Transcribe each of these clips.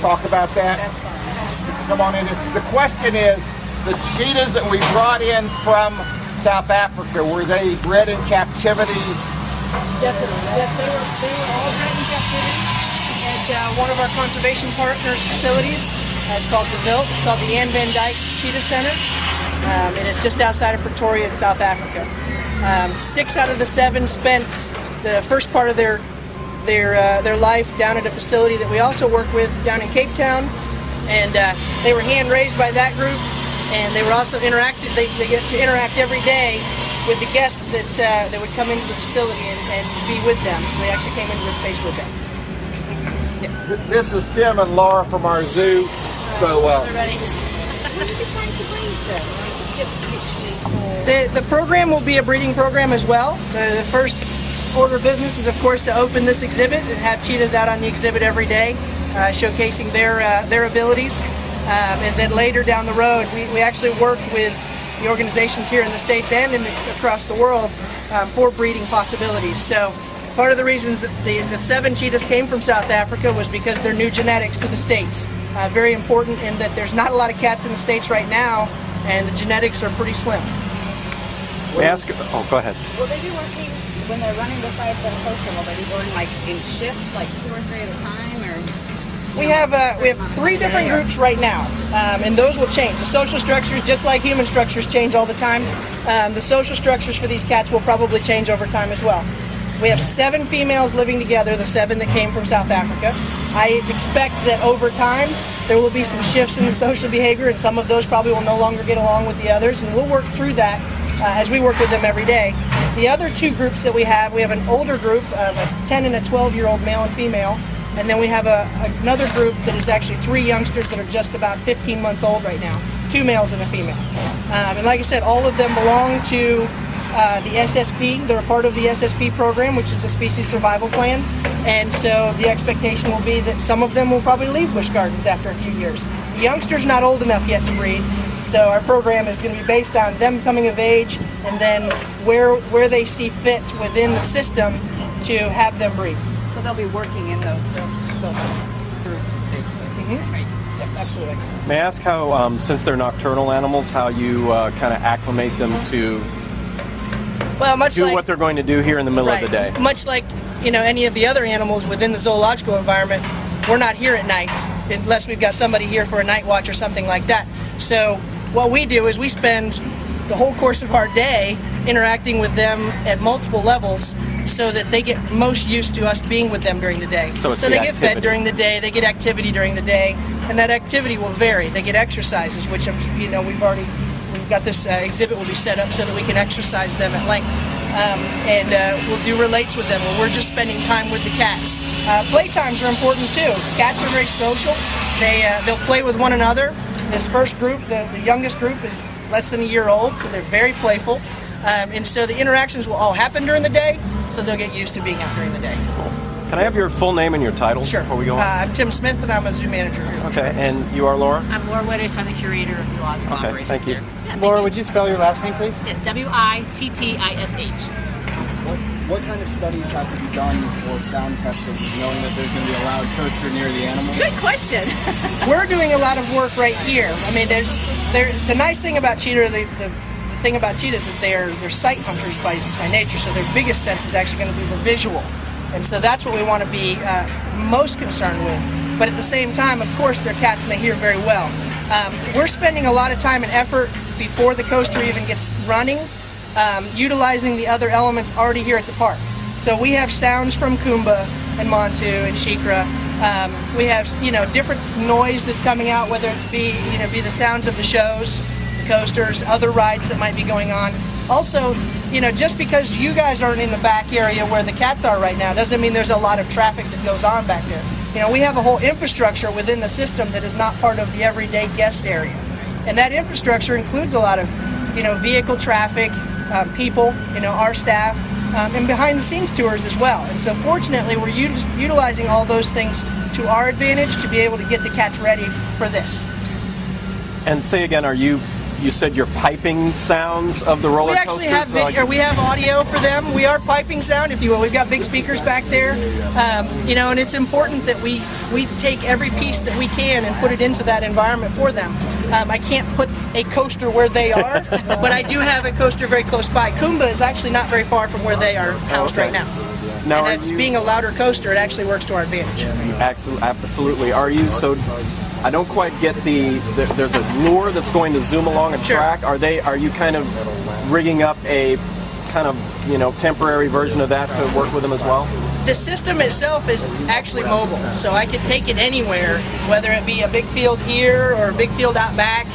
talk about that? That's fine. Come on in. The question is, the cheetahs that we brought in from South Africa, were they bred in captivity? Yes, they were all bred in captivity at one of our conservation partners' facilities. It's called the VILT. It's called the Anne Van Dyke Cheetah Center, and it's just outside of Pretoria in South Africa. 6 out of the 7 spent the first part of their life down at a facility that we also work with down in Cape Town, and they were hand raised by that group, and they were also interacted. They get to interact every day with the guests that would come into the facility and be with them. So they actually came into the space with them. Yeah. This is Tim and Laura from our zoo. So the program will be a breeding program as well. The first order of business is, of course, to open this exhibit and have cheetahs out on the exhibit every day, showcasing their abilities. And then later down the road, we actually work with the organizations here in the States and across the world for breeding possibilities. So part of the reasons that the 7 cheetahs came from South Africa was because they're new genetics to the States. Very important in that there's not a lot of cats in the States right now, and the genetics are pretty slim. We ask. Oh, go ahead. Will they be working when they're running beside the poster? Will they be going like in shifts, like 2 or 3 at a time, or? We have 3 different groups right now, and those will change. The social structures, just like human structures, change all the time. The social structures for these cats will probably change over time as well. We have 7 females living together, the 7 that came from South Africa. I expect that over time there will be some shifts in the social behavior, and some of those probably will no longer get along with the others, and we'll work through that as we work with them every day. The other 2 groups that we have an older group, a 10 and a 12-year-old male and female, and then we have another group that is actually 3 youngsters that are just about 15 months old right now, 2 males and a female. And like I said, all of them belong to the SSP. They're a part of the SSP program, which is the Species Survival Plan. And so the expectation will be that some of them will probably leave Busch Gardens after a few years. The youngster's not old enough yet to breed, so our program is going to be based on them coming of age and then where they see fit within the system to have them breed. So they'll be working in those groups. Mm-hmm. Yep, absolutely. May I ask how, since they're nocturnal animals, how you kind of acclimate them to do what they're going to do here in the middle of the day? Much like any of the other animals within the zoological environment, we're not here at night unless we've got somebody here for a night watch or something like that. So what we do is we spend the whole course of our day interacting with them at multiple levels so that they get most used to us being with them during the day. So they get fed during the day, they get activity during the day, and that activity will vary. They get exercises, which we've got this exhibit will be set up so that we can exercise them at length. And we'll do relates with them where we're just spending time with the cats. Playtimes are important too. Cats are very social. They'll play with one another. This first group, the youngest group, is less than a year old, so they're very playful. And so the interactions will all happen during the day, so they'll get used to being out during the day. Can I have your full name and your title before we go on? I'm Tim Smith, and I'm a zoo manager here. Okay, and you are Laura? I'm Laura Wittish. I'm the curator of zoological operations thank you. here. Yeah, Laura, would you spell your last name, please? Yes, Wittish. What kind of studies have to be done for sound testing, knowing that there's going to be a loud coaster near the animal? Good question. We're doing a lot of work right here. I mean, the nice thing about cheetah, the thing about cheetahs is they're sight hunters by nature, so their biggest sense is actually going to be the visual. And so that's what we want to be most concerned with. But at the same time, of course, they're cats and they hear very well. We're spending a lot of time and effort before the coaster even gets running, utilizing the other elements already here at the park. So we have sounds from Kumba and Montu and Shikra. We have different noise that's coming out, whether it's be the sounds of the shows, the coasters, other rides that might be going on. Also, just because you guys aren't in the back area where the cats are right now doesn't mean there's a lot of traffic that goes on back there. We have a whole infrastructure within the system that is not part of the everyday guests area. And that infrastructure includes a lot of, vehicle traffic, people, our staff, and behind the scenes tours as well. And so fortunately, we're utilizing all those things to our advantage to be able to get the cats ready for this. And say again, are you you said you're piping sounds of the roller coasters? We actually have video, we have audio for them. We are piping sound, if you will. We've got big speakers back there, you know, and it's important that we take every piece that we can and put it into that environment for them. I can't put a coaster where they are, but I do have a coaster very close by. Kumba is actually not very far from where they are housed right now. Now, and it's being a louder coaster, it actually works to our advantage. Absolutely. Are you, so I don't quite get there's a lure that's going to zoom along a track. Are you kind of rigging up a kind of, you know, temporary version of that to work with them as well? The system itself is actually mobile, so I can take it anywhere, whether it be a big field here or a big field out back,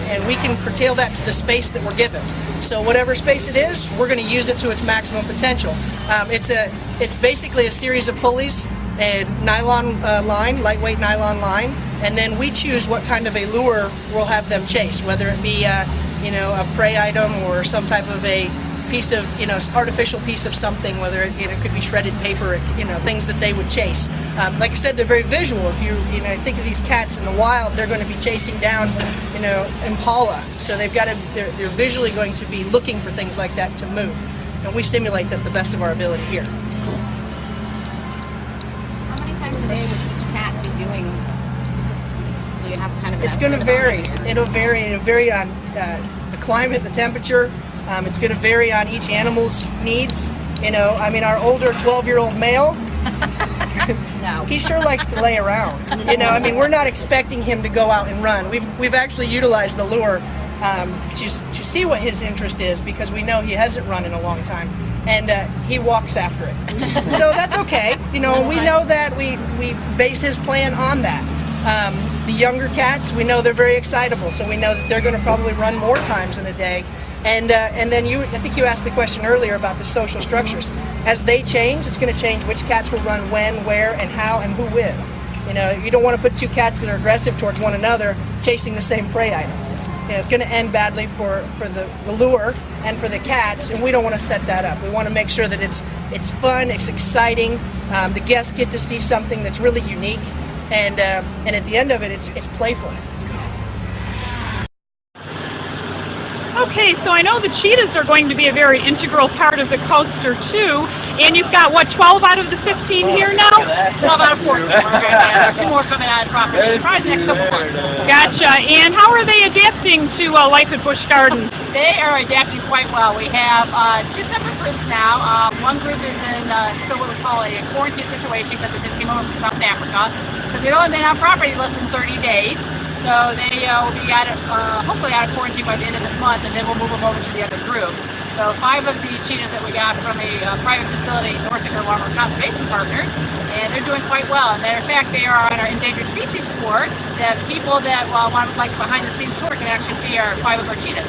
and we can curtail that to the space that we're given. So whatever space it is, we're going to use it to its maximum potential. It's basically a series of pulleys and nylon line, lightweight nylon line, and then we choose what kind of a lure we'll have them chase, whether it be you know, a prey item or some type of a piece of, you know, artificial piece of something, whether it, you know, could be shredded paper, you know, things that they would chase. Like I said, they're very visual. If you know, think of these cats in the wild, they're going to be chasing down, you know, impala. So they've got to, they're visually going to be looking for things like that to move, and we simulate that to the best of our ability here. How many times a day would each cat be doing? Do you have kind of? It's going to vary. It'll vary. It'll vary on the climate, the temperature. It's going to vary on each animal's needs. You know, I mean, our older 12-year-old male, No. he sure likes to lay around. You know, I mean, we're not expecting him to go out and run. We've actually utilized the lure to see what his interest is, because we know he hasn't run in a long time, and he walks after it. So that's okay. You know, we know that we base his plan on that. The younger cats, we know they're very excitable, so we know that they're going to probably run more times in a day. And then I think you asked the question earlier about the social structures. As they change, it's going to change which cats will run when, where, and how, and who with. You know, you don't want to put two cats that are aggressive towards one another chasing the same prey item. You know, it's going to end badly for the lure and for the cats, and we don't want to set that up. We want to make sure that it's fun, it's exciting. The guests get to see something that's really unique, and at the end of it, it's playful. Okay, so I know the cheetahs are going to be a very integral part of the coaster too, and you've got, what, 12 out of the 15 here now? 12 out of 14. Two more coming out of property. Probably next couple months. Gotcha. And how are they adapting to life at Busch Gardens? They are adapting quite well. We have two separate groups now. One group is in still what we call a quarantine situation because they just came over from South Africa. So they've only been on property less than 30 days. So they will be hopefully out of quarantine by the end of this month, and then we'll move them over to the other group. So 5 of the cheetahs that we got from a private facility, North Dakota Water Conservation Partners, and they're doing quite well. And matter of fact, they are on our endangered species tour that people that want like behind-the-scenes tour can actually see our 5 of our cheetahs.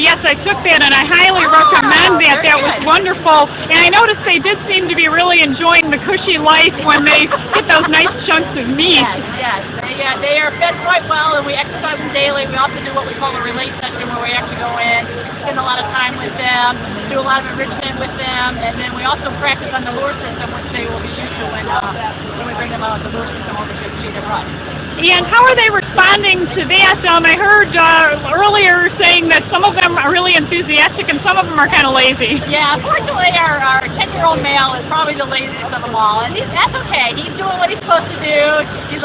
Yes, I took that, and I highly recommend that. That was wonderful. And I noticed they did seem to be really enjoying the cushy life when they get those nice chunks of meat. Yes. They are fed quite well, and we exercise them daily. We also do what we call a relay session, where we actually go in, spend a lot of time with them, do a lot of enrichment with them, and then we also practice on the lure system, which they will be used to when we bring them out the lure system over to Cheetah Run. And how are they responding to that? I heard earlier saying that some of them are really enthusiastic and some of them are kind of lazy. Yeah, unfortunately our 10-year-old male is probably the laziest of them all, and that's okay. He's doing what he's supposed to do. He's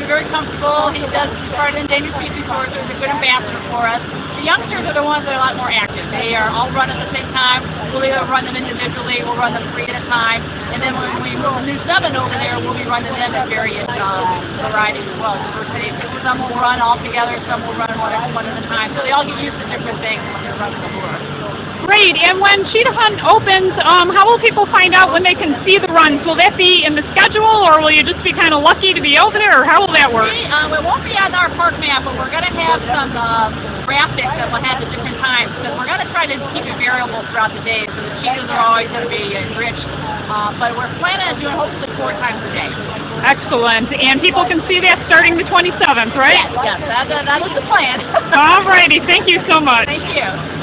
very comfortable. He does part of endangered species tours, so he's a good ambassador for us. The youngsters are the ones that are a lot more active. They are all run at the same time. We'll either run them individually, we'll run them 3 at a time, and then when we move a new 7 over there, we'll be running them in various varieties as well. Diversity. Some will run all together, some will run one at a time. So they all get used to different things when they're running the lure. Great. And when Cheetah Hunt opens, how will people find out when they can see the runs? Will that be in the schedule, or will you just be kind of lucky to be over there, or how will that work? It won't be on our park map, but we're going to have some graphics that will have the different times, because we're going to try to keep it variable throughout the day, so the cheetahs are always going to be enriched. But we're planning on doing hopefully 4 times a day. Excellent. And people can see that starting the 27th, right? Yes, that is the plan. All righty. Thank you so much. Thank you.